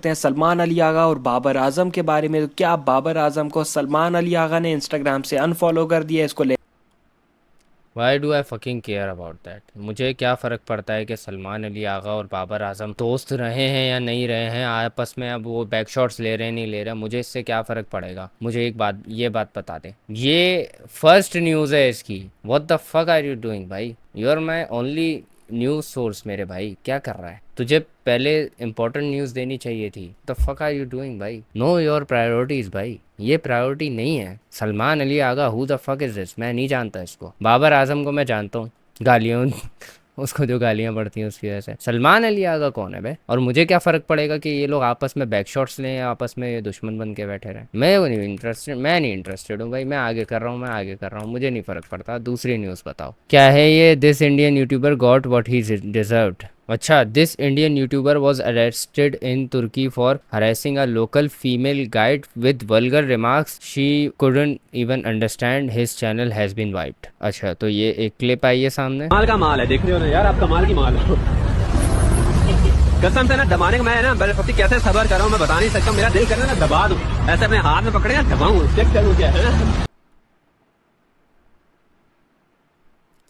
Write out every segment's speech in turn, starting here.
करते हैं सलमान अली आगा और बाबर आजम के बारे में। तो क्या बाबर आजम को सलमान अली आगा ने इंस्टाग्राम से अनफॉलो कर दिया, इसको ले why do I fucking care about that? मुझे क्या फ़र्क पड़ता है कि सलमान अली आगा और बाबर आजम दोस्त रहे हैं या नहीं रहे हैं आपस में। अब वो बैक शॉट्स ले रहे हैं नहीं ले रहे हैं, मुझे इससे क्या फ़र्क पड़ेगा। मुझे एक बात, ये बात बता दे, ये फर्स्ट न्यूज़ है इसकी। What the fuck are you doing भाई? You are my only news source मेरे भाई। क्या कर रहा है? तुझे पहले इंपॉर्टेंट न्यूज़ देनी चाहिए थी। The fuck are you doing भाई? नो योर प्रायोरिटीज भाई, ये प्रायोरिटी नहीं है। Salman Ali Agha, who the fuck is this? मैं नहीं जानता इसको। बाबर आजम को मैं जानता हूँ, गालियों उसको जो गालियां पड़ती हैं उसकी वजह से। सलमान अली आगा कौन है बे? और मुझे क्या फ़र्क पड़ेगा कि ये लोग आपस में बैक शॉट्स लें या आपस में ये दुश्मन बन के बैठे रहें। मैं नहीं इंटरेस्टेड हूँ भाई। मैं आगे कर रहा हूँ, मैं आगे कर रहा हूँ, मुझे नहीं फ़र्क पड़ता। दूसरी न्यूज़ बताओ क्या है ये? This Indian YouTuber got what he deserved. अच्छा, this Indian YouTuber was arrested in Turkey for harassing a local female guide with vulgar remarks she couldn't even understand his channel has been wiped. अच्छा, तो ये एक clip आई है सामने। माल का माल है, देख रहे हो ना यार, आप कमाल की माल हो। कसम से ना दबाने का मैं ना पति कैसे सबर कर रहा हूँ मैं बता नहीं सकता। मेरा दिल कर रहा है ना दबा दूं, ऐसे अपने हाथ में पकड़ेगा दबाऊं, चेक करूं क्या है।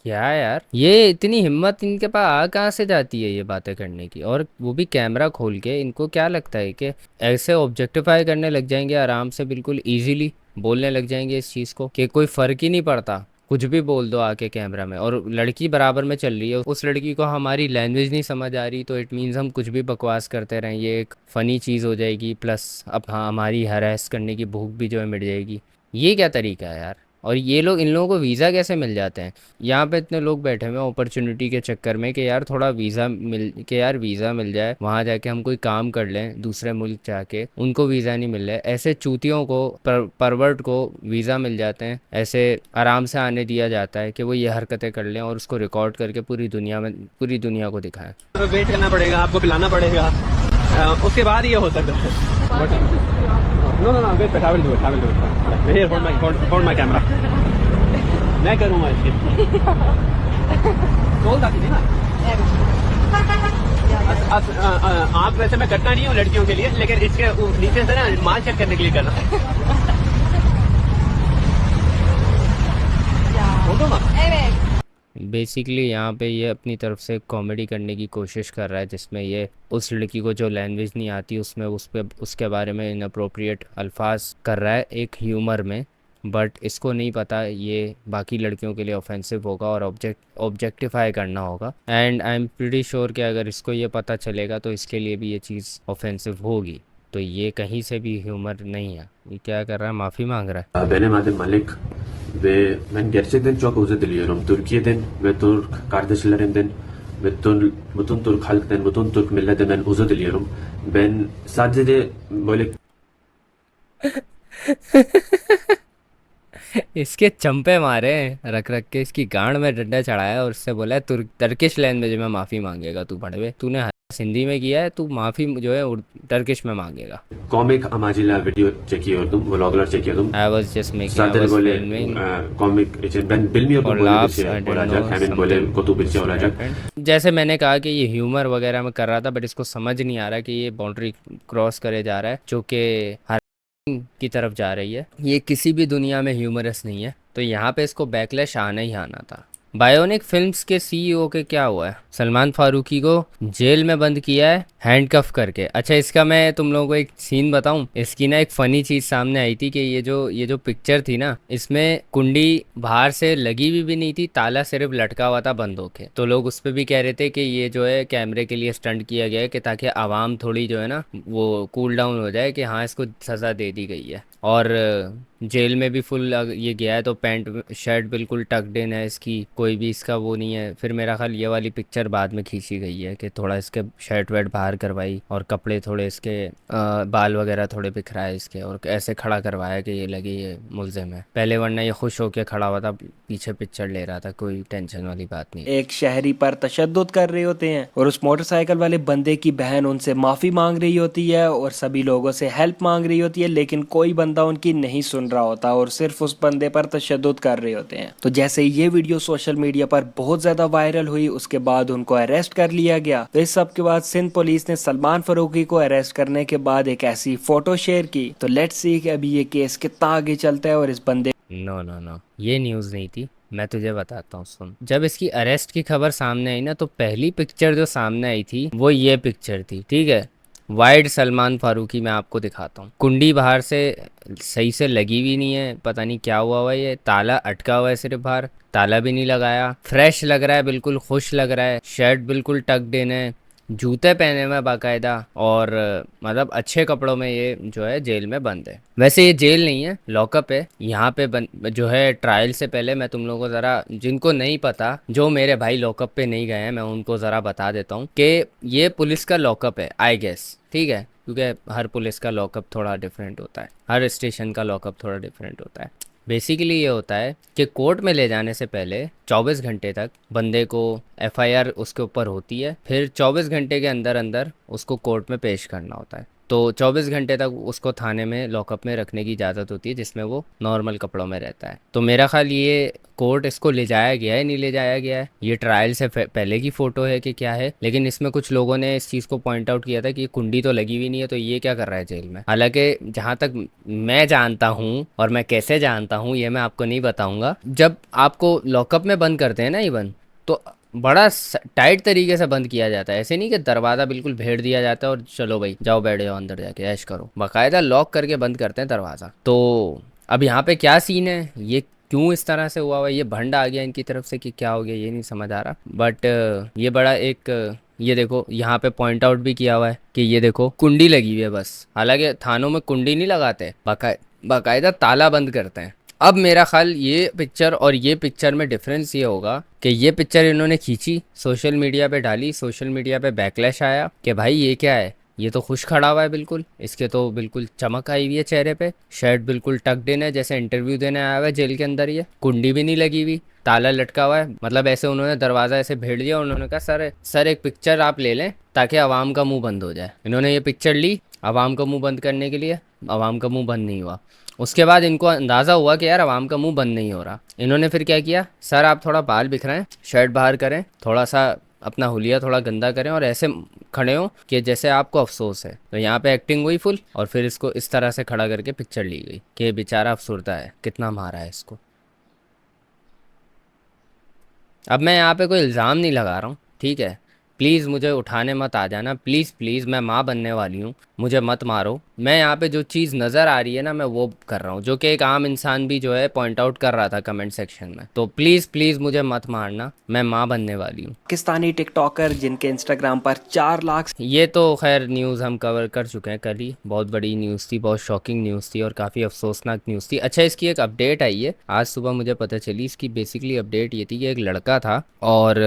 क्या यार, ये इतनी हिम्मत इनके पास आ कहाँ से जाती है ये बातें करने की? और वो भी कैमरा खोल के। इनको क्या लगता है कि ऐसे ऑब्जेक्टिफाई करने लग जाएंगे आराम से, बिल्कुल इजीली बोलने लग जाएंगे इस चीज़ को कि कोई फ़र्क ही नहीं पड़ता, कुछ भी बोल दो आके कैमरा में। और लड़की बराबर में चल रही है, उस लड़की को हमारी लैंग्वेज नहीं समझ आ रही तो इट मीन्स हम कुछ भी बकवास करते रहें, ये एक फ़नी चीज़ हो जाएगी। प्लस अब हाँ, हमारी हरास करने की भूख भी जो है मिट जाएगी। ये क्या तरीका है यार? और ये लोग, इन लोगों को वीज़ा कैसे मिल जाते हैं? यहाँ पे इतने लोग बैठे हुए हैं अपॉर्चुनिटी के चक्कर में कि यार थोड़ा वीज़ा मिल के, यार वीज़ा मिल जाए, वहाँ जाके हम कोई काम कर लें दूसरे मुल्क जाके। उनको वीज़ा नहीं मिल रहा है। ऐसे चूतियों को, परवर्ट को वीज़ा मिल जाते हैं, ऐसे आराम से आने दिया जाता है कि वो ये हरकतें कर लें और उसको रिकॉर्ड करके पूरी दुनिया को दिखाएं। वेट करना पड़ेगा, आपको पिलाना पड़ेगा, उसके बाद ये हो सकता है। No no no wait, I will do it, I will do it. Here hold my camera. मैं करूंगा इसकी बोल ताकि नहीं ना। आप वैसे मैं करता नहीं हूँ लड़कियों के लिए, लेकिन इसके नीचे से ना माल चेक करने के लिए करना। बोल दो ना। बेसिकली यहाँ पे ये अपनी तरफ से कॉमेडी करने की कोशिश कर रहा है, जिसमें ये उस लड़की को जो लैंग्वेज नहीं आती उसमें उसके बारे में इनअप्रोप्रिएट अल्फाज कर रहा है एक ह्यूमर में। बट इसको नहीं पता ये बाकी लड़कियों के लिए ऑफेंसिव होगा और ऑब्जेक्टिफाई करना होगा। And I am pretty sure कि अगर इसको ये पता चलेगा तो इसके लिए भी ये चीज़ ऑफेंसिव होगी। तो ये कहीं से भी ह्यूमर नहीं है। ये क्या कर रहा है? माफ़ी मांग रहा है। Benim adım Malik ve ben gerçekten çok özür diliyorum. Türkiye'den ve Türk kardeşlerimden ve bütün Türk halktan, bütün Türk milletinden özür diliyorum. Ben sadece böyle इसके चंपे मारे रख रख के, इसकी गांड में डंडा चढ़ाया और उससे बोला है टर्किश लैंग्वेज में माफ़ी मांगेगा तू। बड़े तूने हिंदी में किया है, तू माफ़ी जो है टर्किश में मांगेगा। komik amacıyla video çekiyordum, vloglar çekiyordum. I was just making, I Sadece was böyle filming komik için ben bilmiyordum और böyle bir laughs. şey I didn't olacak. No Hemen böyle something kötü bir şey should olacak. Happen. जैसे मैंने कहा कि ये humour वगैरह में कर रहा था, बट इसको समझ नहीं आ रहा कि ये बाउंड्री क्रॉस करे जा रहा है, जो कि हर की तरफ जा रही है। ये किसी भी दुनिया में ह्यूमरस नहीं है, तो यहाँ पे इसको बैकलैश आना ही आना था। बायोनिक फिल्म्स के सीईओ के क्या हुआ है? सलमान फारूकी को जेल में बंद किया है हैंडकफ करके। अच्छा, इसका मैं तुम लोगों को एक सीन बताऊं। इसकी ना एक फ़नी चीज़ सामने आई थी कि ये जो पिक्चर थी ना, इसमें कुंडी बाहर से लगी भी नहीं थी, ताला सिर्फ लटका हुआ था बंद होके। तो लोग उस पर भी कह रहे थे कि ये जो है कैमरे के लिए स्टंट किया गया है कि ताकि आवाम थोड़ी जो है ना वो कूल डाउन हो जाए कि हाँ इसको सज़ा दे दी गई है। और जेल में भी फुल ये गया है तो पैंट शर्ट बिल्कुल टक्ड इन है इसकी, कोई भी इसका वो नहीं है। फिर मेरा ख्याल ये वाली पिक्चर बाद में खींची गई है कि थोड़ा इसके शर्ट वर्ट बाहर करवाई और कपड़े थोड़े इसके बाल वगैरह थोड़े बिखराए इसके और ऐसे खड़ा करवाया कि ये लगे ये मुलजिम है। पहले वरना ये खुश होके खड़ा हुआ था, पीछे पिक्चर ले रहा था, कोई टेंशन वाली बात नहीं। एक शहरी पर तशद्दुद कर रहे होते हैं और उस मोटरसाइकिल वाले बंदे की बहन उनसे माफ़ी मांग रही होती है और सभी लोगों से हेल्प मांग रही होती है, लेकिन कोई बंदा बंदा उनकी नहीं सुन रहा होता और सिर्फ उस बंदे पर तशद्दुद कर रहे होते हैं। तो जैसे ये वीडियो सोशल मीडिया पर बहुत ज्यादा वायरल हुई, उसके बाद उनको अरेस्ट कर लिया गया। तो इस सब के बाद सिंध पुलिस ने सलमान फारूकी को अरेस्ट करने के बाद एक ऐसी फोटो शेयर की। तो लेट्स सी कि अभी ये केस कितना आगे चलता है और इस बंदे नो नो नो, ये न्यूज़ नहीं थी, मैं तुझे बताता हूँ सुन। जब इसकी अरेस्ट की खबर सामने आई ना, तो पहली पिक्चर जो सामने आई थी वो ये पिक्चर थी, ठीक है। वाइड सलमान फारूकी मैं आपको दिखाता हूँ। कुंडी बाहर से सही से लगी भी नहीं है, पता नहीं क्या हुआ है, ये ताला अटका हुआ है, सिर्फ बाहर ताला भी नहीं लगाया। फ्रेश लग रहा है, बिल्कुल खुश लग रहा है, शर्ट बिल्कुल टक्ड इन है, जूते पहने हुए बाकायदा, और मतलब अच्छे कपड़ों में ये जो है जेल में बंद है। वैसे ये जेल नहीं है, लॉकअप है। यहाँ पे जो है ट्रायल से पहले मैं तुम लोगों को ज़रा, जिनको नहीं पता, जो मेरे भाई लॉकअप पे नहीं गए हैं, मैं उनको ज़रा बता देता हूँ कि ये पुलिस का लॉकअप है, आई गेस, ठीक है, क्योंकि हर पुलिस का लॉकअप थोड़ा डिफरेंट होता है, हर स्टेशन का लॉकअप थोड़ा डिफरेंट होता है। बेसिकली ये होता है कि कोर्ट में ले जाने से पहले 24 घंटे तक बंदे को एफआईआर उसके ऊपर होती है, फिर 24 घंटे के अंदर अंदर उसको कोर्ट में पेश करना होता है। तो 24 घंटे तक उसको थाने में लॉकअप में रखने की इजाज़त होती है, जिसमें वो नॉर्मल कपड़ों में रहता है। तो मेरा ख्याल ये कोर्ट इसको ले जाया गया है, नहीं ले जाया गया है, ये ट्रायल से पहले की फ़ोटो है कि क्या है, लेकिन इसमें कुछ लोगों ने इस चीज़ को पॉइंट आउट किया था कि कुंडी तो लगी हुई नहीं है, तो ये क्या कर रहा है जेल में। हालांकि जहाँ तक मैं जानता हूँ, और मैं कैसे जानता हूँ ये मैं आपको नहीं बताऊँगा, जब आपको लॉकअप में बंद करते हैं ना इवन, तो बड़ा टाइट तरीके से बंद किया जाता है। ऐसे नहीं कि दरवाज़ा बिल्कुल भेड़ दिया जाता है और चलो भाई जाओ बैठ जाओ अंदर जाके ऐश करो, बाकायदा लॉक करके बंद करते हैं दरवाज़ा। तो अब यहाँ पे क्या सीन है, ये क्यों इस तरह से हुआ ये भंड आ गया इनकी तरफ से कि क्या हो गया, ये नहीं समझ आ रहा। बट ये बड़ा एक ये देखो यहाँ पे पॉइंट आउट भी किया हुआ है कि ये देखो कुंडी लगी हुई है बस। हालांकि थानों में कुंडी नहीं लगाते, बाकायदा ताला बंद करते हैं। अब मेरा ख्याल ये पिक्चर और ये पिक्चर में डिफरेंस ये होगा कि ये पिक्चर इन्होंने खींची, सोशल मीडिया पे डाली, सोशल मीडिया पे बैकलैश आया कि भाई ये क्या है, ये तो खुश खड़ा हुआ है बिल्कुल, इसके तो बिल्कुल चमक आई हुई है चेहरे पे, शर्ट बिल्कुल टक्ड इन है, जैसे इंटरव्यू देने आया हुआ है जेल के अंदर, ये कुंडी भी नहीं लगी हुई, ताला लटका हुआ है। मतलब ऐसे उन्होंने दरवाज़ा ऐसे भेड़ दिया, उन्होंने कहा सर एक पिक्चर आप ले लें ताकि आवाम का मुंह बंद हो जाए। इन्होंने ये पिक्चर ली आवाम का मुंह बंद करने के लिए, आवाम का मुंह बंद नहीं हुआ। उसके बाद इनको अंदाज़ा हुआ कि यार आवाम का मुंह बंद नहीं हो रहा। इन्होंने फिर क्या किया, सर आप थोड़ा बाल बिखराएं, शर्ट बाहर करें, थोड़ा सा अपना हुलिया थोड़ा गंदा करें और ऐसे खड़े हो कि जैसे आपको अफसोस है। तो यहाँ पे एक्टिंग हुई फुल, और फिर इसको इस तरह से खड़ा करके पिक्चर ली गई कि बेचारा अफसुर्दा है, कितना मारा है इसको। अब मैं यहाँ पे कोई इल्ज़ाम नहीं लगा रहा हूँ, ठीक है, प्लीज़ मुझे उठाने मत आ जाना, प्लीज़ प्लीज़, मैं माँ बनने वाली हूँ, मुझे मत मारो। मैं यहाँ पे जो चीज़ नज़र आ रही है ना, मैं वो कर रहा हूँ, जो कि एक आम इंसान भी जो है पॉइंट आउट कर रहा था कमेंट सेक्शन में। तो प्लीज़ प्लीज़ मुझे मत मारना, मैं माँ बनने वाली हूँ। पाकिस्तानी टिकटॉकर जिनके इंस्टाग्राम पर 4 लाख ये तो खैर न्यूज़ हम कवर कर चुके हैं कल ही, बहुत बड़ी न्यूज़ थी, बहुत शॉकिंग न्यूज़ थी और काफ़ी अफसोसनाक न्यूज़ थी। अच्छा, इसकी एक अपडेट आई है, आज सुबह मुझे पता चली। इसकी बेसिकली अपडेट ये थी कि एक लड़का था और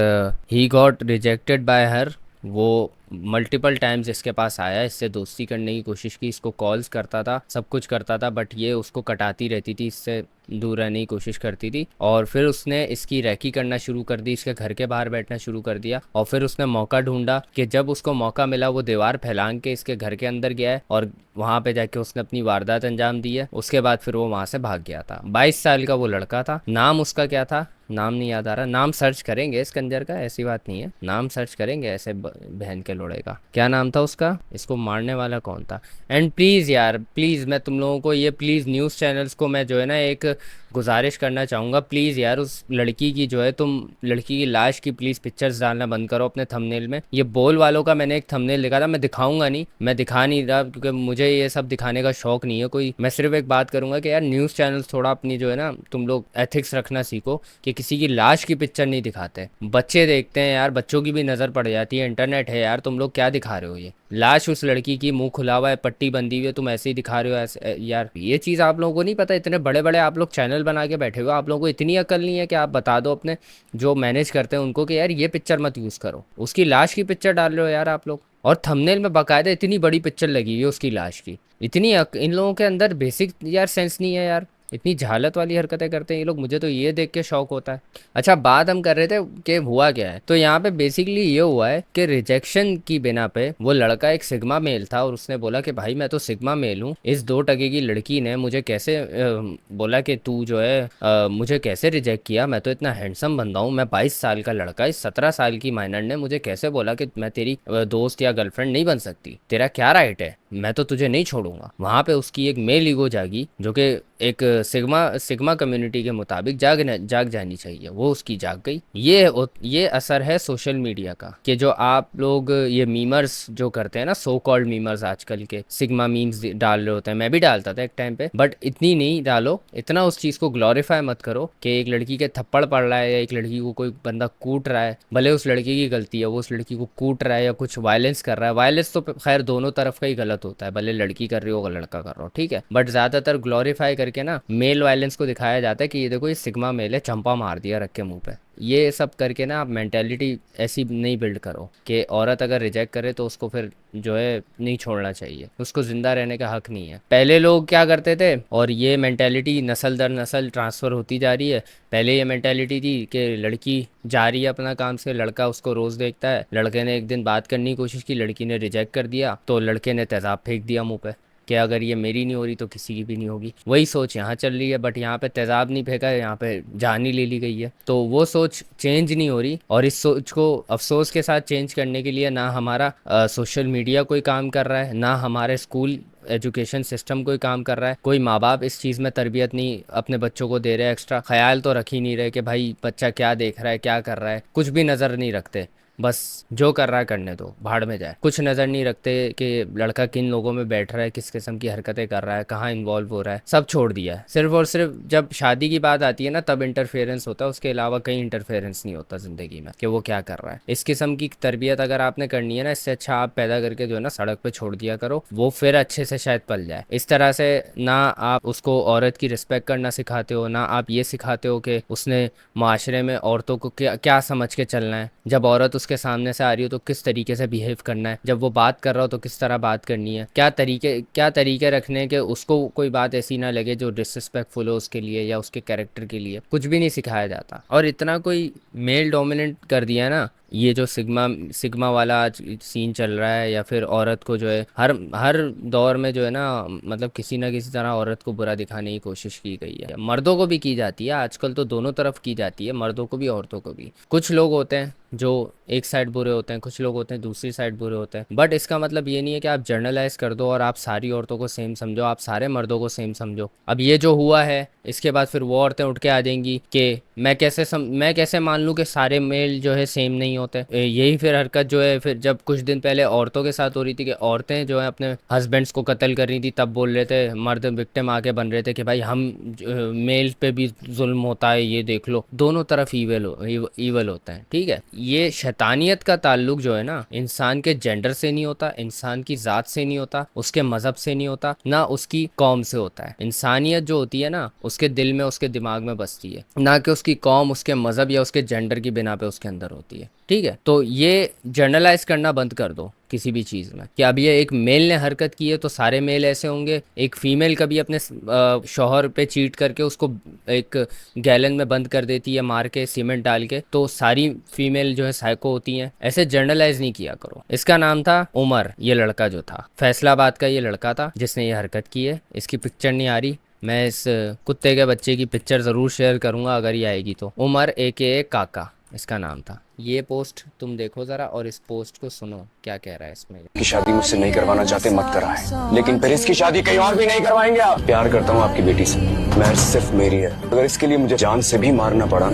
ही गॉट रिजेक्टेड बाय हर। वो मल्टीपल टाइम्स इसके पास आया, इससे दोस्ती करने की कोशिश की, इसको कॉल्स करता था, सब कुछ करता था, बट ये उसको कटाती रहती थी, इससे दूर रहने की कोशिश करती थी। और फिर उसने इसकी रैकी करना शुरू कर दी, इसके घर के बाहर बैठना शुरू कर दिया। और फिर उसने मौका ढूंढा कि जब उसको मौका मिला वो दीवार फैलांग के इसके घर के अंदर गया है और वहाँ पे जाके उसने अपनी वारदात अंजाम दी है। उसके बाद फिर वो वहाँ से भाग गया था। 22 साल का वो लड़का था। नाम उसका क्या था, नाम नहीं याद आ रहा, नाम सर्च करेंगे इस कंजर का, ऐसी बात नहीं है, नाम सर्च करेंगे ऐसे बहन के लोड़े का। क्या नाम था उसका, इसको मारने वाला कौन था। एंड प्लीज़ यार, प्लीज़ मैं तुम लोगों को ये प्लीज़ न्यूज़ चैनल्स को मैं जो है ना एक गुजारिश करना चाहूँगा, प्लीज़ यार उस लड़की की जो है, तुम लड़की की लाश की प्लीज़ पिक्चर्स डालना बंद करो अपने थंबनेल में। ये बोल वालों का मैंने एक थंबनेल लिखा था, मैं दिखाऊंगा नहीं, मैं दिखा नहीं रहा क्योंकि मुझे ये सब दिखाने का शौक नहीं है कोई। मैं सिर्फ एक बात करूँगा कि यार न्यूज़ चैनल्स थोड़ा अपनी जो है ना, तुम लोग एथिक्स रखना सीखो कि किसी की लाश की पिक्चर नहीं दिखाते। बच्चे देखते हैं यार, बच्चों की भी नज़र पड़ जाती है, इंटरनेट है यार, तुम लोग क्या दिखा रहे हो। ये लाश उस लड़की की, मुंह खुला हुआ है, पट्टी बंदी हुई है, तुम ऐसे ही दिखा रहे हो ऐसे। यार ये चीज़ आप लोगों को नहीं पता, इतने बड़े बड़े आप लोग चैनल बना के बैठे हो, आप लोगों को इतनी अकल नहीं है कि आप बता दो अपने जो मैनेज करते हैं उनको कि यार ये पिक्चर मत यूज़ करो। उसकी लाश की पिक्चर डाल रहे हो यार आप लोग, और थंबनेल में बाकायदा इतनी बड़ी पिक्चर लगी हुई है उसकी लाश की। इन लोगों के अंदर बेसिक यार सेंस नहीं है यार। इतनी झालत वाली हरकतें करते हैं ये लोग, मुझे तो ये देख के शौक होता है। अच्छा, बात हम कर रहे थे कि हुआ क्या है, तो यहाँ पे बेसिकली ये हुआ है कि रिजेक्शन की बिना पे वो लड़का एक सिग्मा मेल था और उसने बोला कि भाई मैं तो सिग्मा मेल हूँ, इस 2 टके की लड़की ने मुझे कैसे बोला कि तू जो है मुझे कैसे रिजेक्ट किया, मैं तो इतना हैंडसम बंदा हूँ, मैं 22 साल का लड़का, इस 17 साल की माइनर ने मुझे कैसे बोला कि मैं तेरी दोस्त या गर्लफ्रेंड नहीं बन सकती, तेरा क्या राइट है, मैं तो तुझे नहीं छोड़ूंगा। वहां पे उसकी एक मेल ईगो जागी, जो कि एक सिग्मा कम्युनिटी के मुताबिक जाग जानी चाहिए, वो उसकी जाग गई। ये असर है सोशल मीडिया का, कि जो आप लोग ये मीमर्स जो करते हैं ना, सो कॉल्ड मीमर्स, आजकल के सिग्मा मीम्स डाल रहे होते हैं, मैं भी डालता था एक टाइम पे, बट इतनी नहीं डालो, इतना उस चीज को ग्लोरीफाई मत करो कि एक लड़की के थप्पड़ पड़ रहा है या एक लड़की को कोई बंदा कूट रहा है, भले उस लड़की की गलती है, वो उस लड़की को कूट रहा है या कुछ वायलेंस कर रहा है, वायलेंस तो खैर दोनों तरफ का ही गलत होता है, भले लड़की कर रही हो लड़का कर रहा हो, ठीक है, बट ज्यादातर ग्लोरीफाई करके ना मेल वायलेंस को दिखाया जाता है कि ये देखो ये सिग्मा मेल है, चंपा मार दिया रख के मुंह पे। ये सब करके ना आप मेंटेलिटी ऐसी नहीं बिल्ड करो कि औरत अगर रिजेक्ट करे तो उसको फिर जो है नहीं छोड़ना चाहिए, उसको जिंदा रहने का हक नहीं है। पहले लोग क्या करते थे, और ये मेंटेलिटी नस्ल दर नस्ल ट्रांसफ़र होती जा रही है। पहले ये मेंटेलिटी थी कि लड़की जा रही है अपना काम से, लड़का उसको रोज़ देखता है, लड़के ने एक दिन बात करने की कोशिश की, लड़की ने रिजेक्ट कर दिया, तो लड़के ने तेज़ाब फेंक दिया मुँह पे कि अगर ये मेरी नहीं हो रही तो किसी की भी नहीं होगी। वही सोच यहाँ चल रही है, बट यहाँ पे तेज़ाब नहीं फेंका है, यहाँ पे जान ही ले ली गई है। तो वो सोच चेंज नहीं हो रही, और इस सोच को अफसोस के साथ चेंज करने के लिए ना हमारा सोशल मीडिया कोई काम कर रहा है, ना हमारे स्कूल एजुकेशन सिस्टम कोई काम कर रहा है, कोई माँ बाप इस चीज़ में तरबियत नहीं अपने बच्चों को दे रहे हैं, एक्स्ट्रा ख्याल तो रख ही नहीं रहे कि भाई बच्चा क्या देख रहा है, क्या कर रहा है, कुछ भी नज़र नहीं रखते, बस जो कर रहा है करने दो, भाड़ में जाए। कुछ नज़र नहीं रखते कि लड़का किन लोगों में बैठ रहा है, किस किस्म की हरकतें कर रहा है, कहाँ इन्वॉल्व हो रहा है, सब छोड़ दिया है। सिर्फ और सिर्फ जब शादी की बात आती है ना, तब इंटरफेरेंस होता है, उसके अलावा कहीं इंटरफेरेंस नहीं होता ज़िंदगी में कि वो क्या कर रहा है। इस किस्म की तरबियत अगर आपने करनी है ना, इससे अच्छा आप पैदा करके जो है ना सड़क पे छोड़ दिया करो, वो फिर अच्छे से शायद पल जाए। इस तरह से ना आप उसको औरत की रिस्पेक्ट करना सिखाते हो, ना आप ये सिखाते हो कि उसने माशरे में औरतों को क्या समझ के चलना है, जब औरत उसके सामने से आ रही हो तो किस तरीके से बिहेव करना है, जब वो बात कर रहा हो तो किस तरह बात करनी है, क्या तरीके रखने के उसको कोई बात ऐसी ना लगे जो डिसरिस्पेक्टफुल हो उसके लिए या उसके कैरेक्टर के लिए, कुछ भी नहीं सिखाया जाता। और इतना कोई मेल डोमिनेंट कर दिया है ना, ये जो सिग्मा वाला आज सीन चल रहा है, या फिर औरत को जो है हर दौर में जो है ना, मतलब किसी ना किसी तरह औरत को बुरा दिखाने की कोशिश की गई है। मर्दों को भी की जाती है आजकल, तो दोनों तरफ की जाती है, मर्दों को भी औरतों को भी। कुछ लोग होते हैं जो एक साइड बुरे होते हैं, कुछ लोग होते हैं दूसरी साइड बुरे होते हैं, बट इसका मतलब ये नहीं है कि आप जर्नलाइज कर दो और आप सारी औरतों को सेम समझो, आप सारे मर्दों को सेम समझो। अब ये जो हुआ है, इसके बाद फिर वो औरतें उठ के आ जाएंगी कि मैं कैसे मान लूँ कि सारे मेल जो है सेम नहीं होते। यही फिर हरकत जो है, फिर जब कुछ दिन पहले औरतों के साथ हो रही थी कि औरतें जो है अपने हस्बैंड्स को कत्ल कर रही थी, तब बोल रहे थे, मर्द विक्टिम आके बन रहे थे कि भाई हम मेल पे भी जुल्म होता है, ये देख लो। दोनों तरफ ईवल होता है, ठीक है। ये शैतानियत का ताल्लुक जो है ना, इंसान के जेंडर से नहीं होता, इंसान की ज़ात से नहीं होता, उसके मज़हब से नहीं होता, ना उसकी कौम से होता है। इंसानियत जो होती है ना, उसके दिल में, उसके दिमाग में बसती है, ना कि उसकी कौम, उसके मज़हब या उसके जेंडर की बिना पे उसके अंदर होती है, ठीक है। तो ये जर्नलाइज करना बंद कर दो किसी भी चीज़ में कि अब ये एक मेल ने हरकत की है तो सारे मेल ऐसे होंगे। एक फ़ीमेल कभी अपने शौहर पे चीट करके उसको एक गैलन में बंद कर देती है मार के, सीमेंट डाल के, तो सारी फीमेल जो है साइको होती हैं। ऐसे जर्नलाइज नहीं किया करो। इसका नाम था उमर, ये लड़का जो था फैसलाबाद का, ये लड़का था जिसने ये हरकत की है। इसकी पिक्चर नहीं आ रही, मैं इस कुत्ते के बच्चे की पिक्चर ज़रूर शेयर करूँगा अगर ये आएगी तो। उमर AKA काका इसका नाम था। ये पोस्ट तुम देखो ज़रा और इस पोस्ट को सुनो क्या कह रहा है इसमें। की शादी मुझसे नहीं करवाना चाहते मत कराएं, लेकिन फिर इसकी शादी कहीं और भी नहीं करवाएंगे आप। प्यार करता हूँ आपकी बेटी से, मैं सिर्फ मेरी है। अगर इसके लिए मुझे जान से भी मारना पड़ा,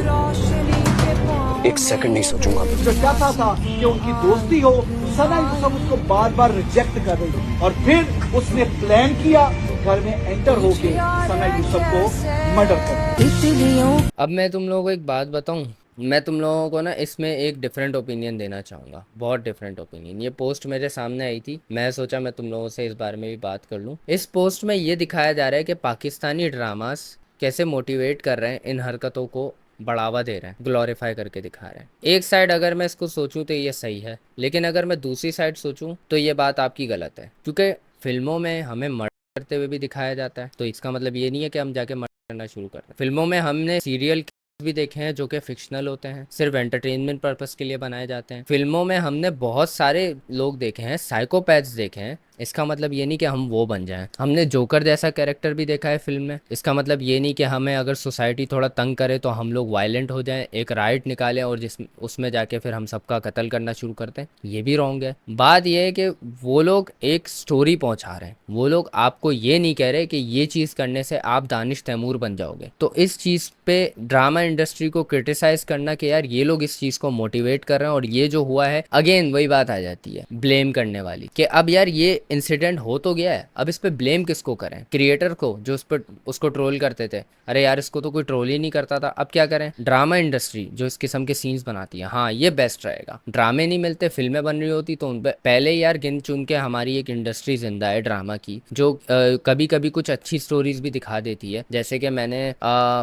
एक सेकंड नहीं सोचूंगा। जो चाहता था कि उनकी दोस्ती हो, सना यूसुफ उसको बार बार रिजेक्ट कर रही, और फिर उसने प्लान किया घर में एंटर होके सना यूसुफ को मर्डर कर। अब मैं तुम लोगों को एक बात बताऊं, मैं तुम लोगों को ना इसमें एक डिफरेंट ओपिनियन देना चाहूँगा, बहुत डिफरेंट ओपिनियन। ये पोस्ट मेरे सामने आई थी, मैं सोचा मैं तुम लोगों से इस बारे में भी बात कर लूँ। इस पोस्ट में ये दिखाया जा रहा है कि पाकिस्तानी ड्रामास कैसे मोटिवेट कर रहे हैं, इन हरकतों को बढ़ावा दे रहे हैं, ग्लोरीफाई करके दिखा रहे हैं। एक साइड अगर मैं इसको सोचूं तो ये सही है, लेकिन अगर मैं दूसरी साइड सोचूं तो ये बात आपकी गलत है, क्योंकि फिल्मों में हमें मर्डर करते हुए भी दिखाया जाता है, तो इसका मतलब ये नहीं है कि हम जाके करना शुरू करते हैं। फिल्मों में हमने सीरियल भी देखे हैं जो कि फिक्शनल होते हैं, सिर्फ एंटरटेनमेंट पर्पस के लिए बनाए जाते हैं। फिल्मों में हमने बहुत सारे लोग देखे हैं, साइकोपैथ्स देखे हैं। इसका मतलब ये नहीं कि हम वो बन जाएं। हमने जोकर जैसा कैरेक्टर भी देखा है फिल्म में। इसका मतलब ये नहीं कि हमें अगर सोसाइटी थोड़ा तंग करे तो हम लोग वायलेंट हो जाएं, एक राइट निकालें और उसमें जाके फिर हम सबका कत्ल करना शुरू करते हैं। ये भी रॉन्ग है। बात ये है कि वो लोग एक स्टोरी पहुंचा रहे हैं, वो लोग आपको ये नहीं कह रहे कि ये चीज़ करने से आप दानिश तैमूर बन जाओगे। तो इस चीज़ पे ड्रामा इंडस्ट्री को क्रिटिसाइज करना कि यार ये लोग इस चीज़ को मोटिवेट कर रहे हैं और ये जो हुआ है, अगेन वही बात आ जाती है ब्लेम करने वाली कि अब यार ये इंसिडेंट हो तो गया है, अब इस पे ब्लेम किसको करें? क्रिएटर को जो उस पर उसको ट्रोल करते थे। अरे यार इसको तो कोई ट्रोल ही नहीं करता था, अब क्या करें? ड्रामा इंडस्ट्री जो इस किस्म के सीन्स बनाती है, हाँ ये बेस्ट रहेगा। ड्रामे नहीं मिलते, फिल्में बन रही होती तो उन पे पहले यार गिन चुन के हमारी एक इंडस्ट्री जिंदा है ड्रामा की, जो कभी कभी कुछ अच्छी स्टोरीज भी दिखा देती है। जैसे कि मैंने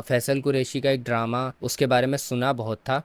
फैसल कुरैशी का एक ड्रामा उसके बारे में सुना बहुत था,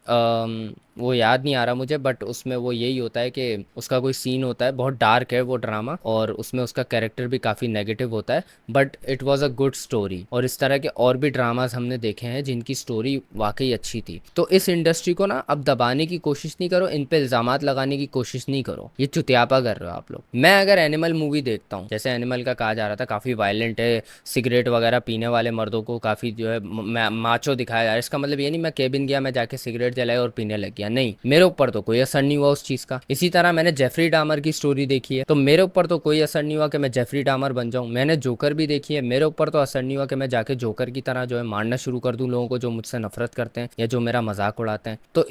वो याद नहीं आ रहा मुझे, बट उसमें वो यही होता है कि उसका कोई सीन होता है, बहुत डार्क है वो ड्रामा और उसमें उसका कैरेक्टर भी काफ़ी नेगेटिव होता है, but it was a good story. और इस तरह के और भी ड्रामाज हमने देखे हैं जिनकी स्टोरी वाकई अच्छी थी। तो इस इंडस्ट्री को ना अब दबाने की कोशिश नहीं करो, इन पे इल्ज़ामात लगाने की कोशिश नहीं करो, ये चुतियापा कर रहे हो आप लोग। मैं अगर एनिमल मूवी देखता हूँ, जैसे एनिमल का कहा जा रहा था काफ़ी वायलेंट है, सिगरेट वगैरह पीने वाले मर्दों को काफ़ी जो है माचो दिखाया जा रहा है। इसका मतलब ये नहीं मैं केबिन गया, मैं जाके सिगरेट जलाई और पीने लग गया, नहीं, मेरे ऊपर तो कोई असर नहीं हुआ उस चीज का। इसी तरह मैंने जेफरी डामर की स्टोरी देखी है, तो मेरे ऊपर तो कोई असर नहीं हुआ कि मैं जेफरी डामर बन जाऊं। मैंने जोकर भी देखी है, मेरे ऊपर तो असर नहीं हुआ कि मैं जाके जोकर की तरह जो है मारना शुरू कर दूं लोगों को जो मुझसे नफरत करते हैं या जो मेरा मजाक उड़ाते हैं। तो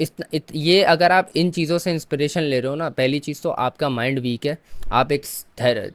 ये अगर आप इन चीज़ों से इंस्पिरेशन ले रहे हो ना, पहली चीज़ तो आपका माइंड वीक है। आप एक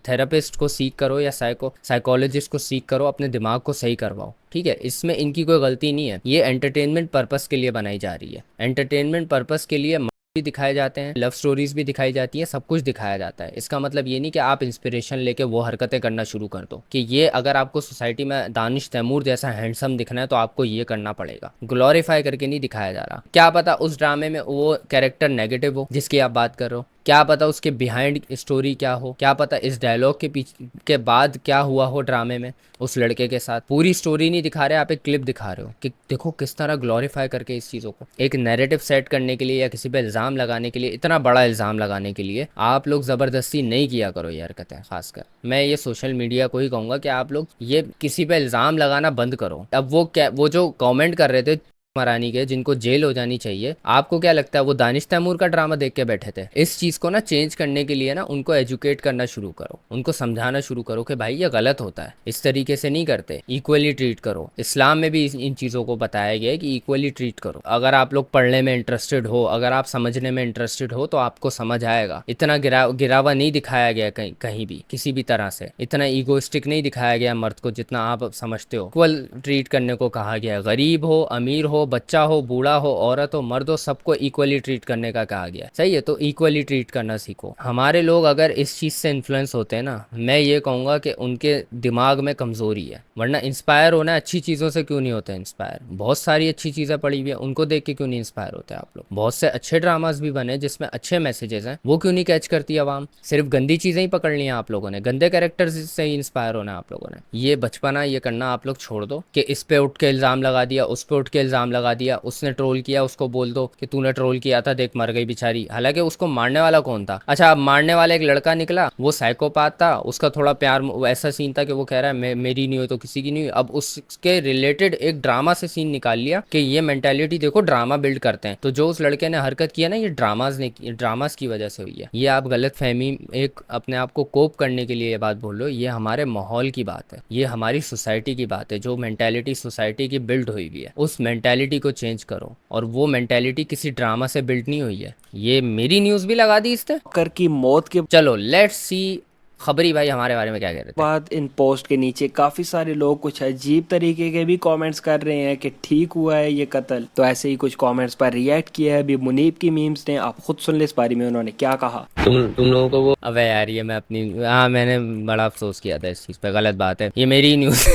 थेरेपिस्ट को सीख करो या साइकोलॉजिस्ट को सीख करो, अपने दिमाग को सही करवाओ, ठीक है? इसमें इनकी कोई गलती नहीं है, ये एंटरटेनमेंट पर्पस के लिए बनाई जा रही है। एंटरटेनमेंट पर्पस के लिए भी दिखाए जाते हैं, लव स्टोरीज भी दिखाई जाती हैं, सब कुछ दिखाया जाता है। इसका मतलब ये नहीं कि आप इंस्पिरेशन लेके वो हरकतें करना शुरू कर दो कि ये अगर आपको सोसाइटी में दानिश तैमूर जैसा हैंडसम दिखना है तो आपको ये करना पड़ेगा। ग्लोरीफाई करके नहीं दिखाया जा रहा। क्या पता उस ड्रामे में वो कैरेक्टर नेगेटिव हो जिसकी आप बात कर रहे हो, क्या पता उसके बिहाइंड स्टोरी क्या हो, क्या पता इस डायलॉग के पीछे के बाद क्या हुआ हो ड्रामे में उस लड़के के साथ। पूरी स्टोरी नहीं दिखा रहे, आप एक क्लिप दिखा रहे हो कि देखो किस तरह ग्लोरीफाई करके इस चीज़ों को एक नैरेटिव सेट करने के लिए या किसी पे इल्ज़ाम लगाने के लिए, इतना बड़ा इल्ज़ाम लगाने के लिए आप लोग ज़बरदस्ती नहीं किया करो ये हरकतें। खासकर मैं ये सोशल मीडिया को ही कहूँगा कि आप लोग ये किसी पे इल्ज़ाम लगाना बंद करो। अब वो जो कॉमेंट कर रहे थे मरानी के, जिनको जेल हो जानी चाहिए, आपको क्या लगता है वो दानिश तैमूर का ड्रामा देख के बैठे थे? इस चीज़ को ना चेंज करने के लिए ना उनको एजुकेट करना शुरू करो, उनको समझाना शुरू करो कि भाई ये गलत होता है, इस तरीके से नहीं करते, इक्वली ट्रीट करो। इस्लाम में भी इन चीज़ों को बताया गया है कि इक्वली ट्रीट करो। अगर आप लोग पढ़ने में इंटरेस्टेड हो, अगर आप समझने में इंटरेस्टेड हो तो आपको समझ आएगा। इतना गिरावा नहीं दिखाया गया कहीं भी किसी भी तरह से, इतना ईगोइस्टिक नहीं दिखाया गया मर्द को जितना आप समझते हो। इक्वल ट्रीट करने को कहा गया है, गरीब हो अमीर हो, बच्चा हो बूढ़ा हो, औरत हो मर्द हो, सबको इक्वली ट्रीट करने का कहा गया है। सही है, तो इक्वली ट्रीट करना सीखो। हमारे लोग अगर इस चीज़ से इन्फ्लुएंस होते हैं ना, मैं ये कहूँगा कि उनके दिमाग में कमज़ोरी है। वरना इंस्पायर होना अच्छी चीज़ों से क्यों नहीं होते इंस्पायर? बहुत सारी अच्छी चीज़ें पड़ी हुई है, उनको देख के क्यों नहीं इंस्पायर होते आप लोग? बहुत से अच्छे ड्रामाज भी बने जिसमें अच्छे मैसेजेस हैं, वो क्यों नहीं कैच करती आवाम? सिर्फ गंदी चीज़ें ही पकड़ ली हैं आप लोगों ने, गंदे कैरेक्टर्स से ही इंस्पायर होना आप लोगों ने। ये बचपना ये करना आप लोग छोड़ दो कि इस पे उठ के इल्ज़ाम लगा दिया, उस पे उठ के इल्ज़ाम लगा दिया, उसने ट्रोल किया उसको बोल दो कि तूने ट्रोल किया था, देख मर गई बेचारी। हालांकि उसको मारने वाला कौन था? अच्छा, अब मारने वाला एक लड़का निकला, वो साइकोपाथ था, उसका थोड़ा प्यार ऐसा सीन था कि वो कह रहा है मेरी नहीं हुई तो किसी की नहीं हुई। अब उसके रिलेटेड एक ड्रामा से सीन निकाल लिया कि ये मेंटालिटी देखो ड्रामा बिल्ड करते हैं। तो जो उस लड़के ने हरकत किया ना, ये ड्रामाज की वजह से हुई है। ये आप गलत फहमी एक अपने आप को कोप करने के लिए ये बात बोल लो, ये हमारे माहौल की बात है, ये हमारी सोसाइटी की बात है। जो मेंटालिटी सोसाइटी की बिल्ड हुई हुई है उस मेंटालिटी को चेंज करो, और वो मेंटालिटी किसी ड्रामा से बिल्ड नहीं हुई है। ये मेरी न्यूज़ भी लगा दी इसने कर की मौत के चलो लेट्स सी खबरी भाई हमारे बारे में क्या कह रहे थे। बाद इन पोस्ट के नीचे काफी सारे लोग कुछ अजीब तरीके के भी कमेंट्स कर रहे हैं कि ठीक हुआ है ये कत्ल। तो ऐसे ही कुछ कमेंट्स पर रिएक्ट किया है अभी मुनीब की मीम्स ने, आप खुद सुन ले इस बारे में उन्होंने क्या कहा। तुम लोगों को वो अबे यार ये मैं अपनी मैंने बड़ा अफसोस किया था इस चीज़ पे, गलत बात है, ये मेरी न्यूज़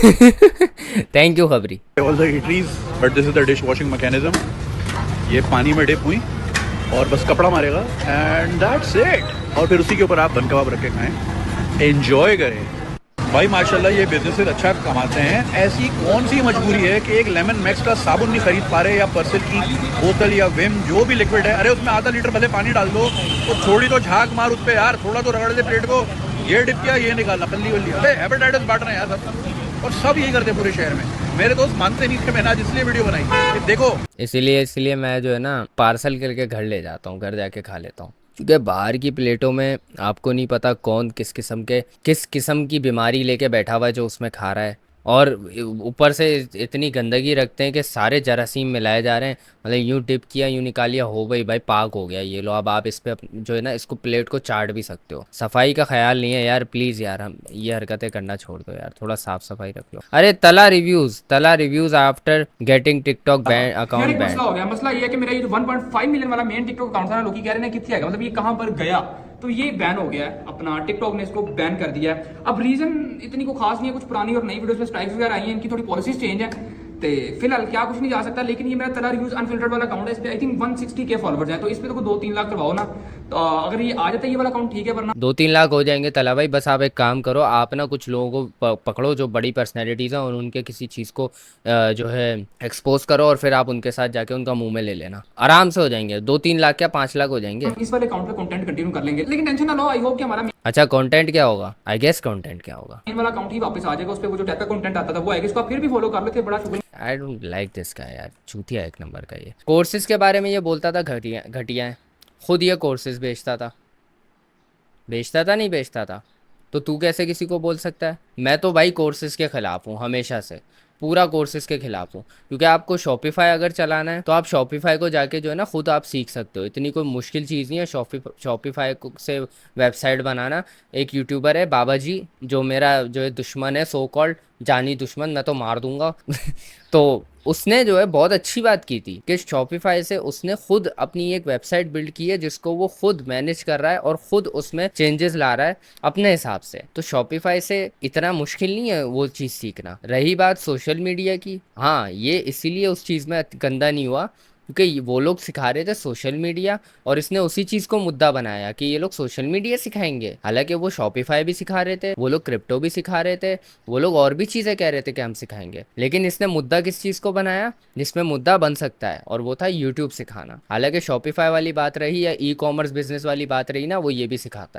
थैंक यू खबरी। all the eateries, but this is the dish washing mechanism. ये पानी में डिप हुई और बस कपड़ा मारेगा एंड दैट्स इट। और फिर उसी के ऊपर आप बन कबाब रख के खाएं, एंजॉय करें। भाई माशाल्लाह ये बिजनेस अच्छा कमाते हैं। ऐसी कौन सी मजबूरी है कि एक लेमन मैक्स का साबुन नहीं खरीद पा रहे, या परसिल की बोतल या विम जो भी लिक्विड है, अरे उसमें आधा लीटर भले पानी डाल दो, तो थोड़ी तो झाग मार उस पर यार, थोड़ा तो रगड़ दे प्लेट को, ये डिप किया ये निकाला, कल्ली वल्ली। अरे हेपेटाइटिस बांट रहे हैं यार सब, और सब यही करते हैं पूरे शहर में। मेरे दोस्त मानते नहीं थे, मैंने आज इसलिए वीडियो बनाई कि देखो। इसलिए मैं जो है ना पार्सल करके घर ले जाता हूँ, घर जाके खा लेता हूँ, क्योंकि बाहर की प्लेटों में आपको नहीं पता कौन किस किस्म की बीमारी लेके बैठा हुआ है जो उसमें खा रहा है, और ऊपर से इतनी गंदगी रखते हैं कि सारे जरासीम मिलाए जा रहे हैं। मतलब यूँ डिप किया, यूँ निकालिया, हो गई भाई, पाक हो गया ये लो। अब आप इस पे जो है ना इसको प्लेट को चाट भी सकते हो। सफाई का ख्याल नहीं है यार, प्लीज़ यार, हम ये हरकतें करना छोड़ दो यार, थोड़ा साफ सफाई रख लो। अरे तला reviews after getting TikTok ban account ban. मसला हो गया। मसला ये है कि मेरा ये 1.5 मिलियन वाला मेन टिकटॉक अकाउंट था ना, लोग कह रहे हैं कितने आएगा, मतलब ये कहाँ पर गया, तो ये बैन हो गया है। अपना टिकटॉक ने इसको बैन कर दिया है। अब रीजन इतनी को खास नहीं है, कुछ पुरानी और नई वीडियोस में स्ट्राइक्स वगैरह आई हैं, इनकी थोड़ी पॉलिसीज चेंज है, तो फिलहाल क्या कुछ नहीं जा सकता। लेकिन ये मेरा तला रिव्यूज अनफिल्टर्ड वाला अकाउंट है, इस पे आई थिंक 160K फॉलोवर्स हैं, तो इस पे तो 2-3 लाख करवाओ ना, तो अगर ये आ जाता है ये वाला अकाउंट ठीक है, वरना 2-3 लाख हो जाएंगे तला भाई। बस आप एक काम करो, आप ना कुछ लोगों को पकड़ो जो बड़ी पर्सनैलिटीज़ हैं, और उनके किसी चीज़ को जो है एक्सपोज करो, और फिर आप उनके साथ जाके उनका मुंह में ले लेना, आराम से हो जाएंगे। 2-3 लाख क्या 5 लाख हो जाएंगे। इस वाले अकाउंट पे कंटेंट कंटिन्यू कर लेंगे। लेकिन टेंशन ना लो, आई होप कि हमारा अच्छा कंटेंट क्या होगा, आई गेस कंटेंट क्या होगा, मेन वाला अकाउंट ही वापस आ जाएगा, उस पे वो जो टाइप का कंटेंट आता था वो आएगा। इसको आप फिर भी फॉलो कर लेते, बड़ा शुक्रिया। आई डोंट लाइक दिस का यार, चूतिया एक नंबर का ये। कोर्सेज के बारे में ये बोलता था घटिया है, खुद ये कोर्सेज बेचता था नहीं बेचता था, तो तू कैसे किसी को बोल सकता है। मैं तो भाई कोर्सेज के खिलाफ हूँ, हमेशा से पूरा कोर्सेज के खिलाफ हूँ, क्योंकि आपको शॉपिफाई अगर चलाना है तो आप शॉपिफाई को जाके जो है ना खुद आप सीख सकते हो। इतनी कोई मुश्किल चीज़ नहीं है शॉपिफाई से वेबसाइट बनाना। एक यूट्यूबर है बाबा जी, जो मेरा जो है दुश्मन है, सो कॉल्ड जानी दुश्मन, मैं तो मार दूंगा तो उसने जो है बहुत अच्छी बात की थी कि शॉपिफाई से उसने खुद अपनी एक वेबसाइट बिल्ड की है, जिसको वो खुद मैनेज कर रहा है और खुद उसमें चेंजेस ला रहा है अपने हिसाब से। तो शॉपिफाई से इतना मुश्किल नहीं है वो चीज़ सीखना। रही बात सोशल मीडिया की, हाँ ये इसीलिए उस चीज़ में गंदा नहीं हुआ क्योंकि वो लोग सिखा रहे थे सोशल मीडिया, और इसने उसी चीज़ को मुद्दा बनाया कि ये लोग सोशल मीडिया सिखाएंगे। हालांकि वो शॉपिफाई भी सिखा रहे थे, वो लोग क्रिप्टो भी सिखा रहे थे, वो लोग और भी चीज़ें कह रहे थे कि हम सिखाएंगे, लेकिन इसने मुद्दा किस चीज़ को बनाया जिसमें मुद्दा बन सकता है, और वो था यूट्यूब सिखाना। हालांकि शॉपिफाई वाली बात रही या ई कॉमर्स बिजनेस वाली बात रही ना, वो ये भी सिखाता है।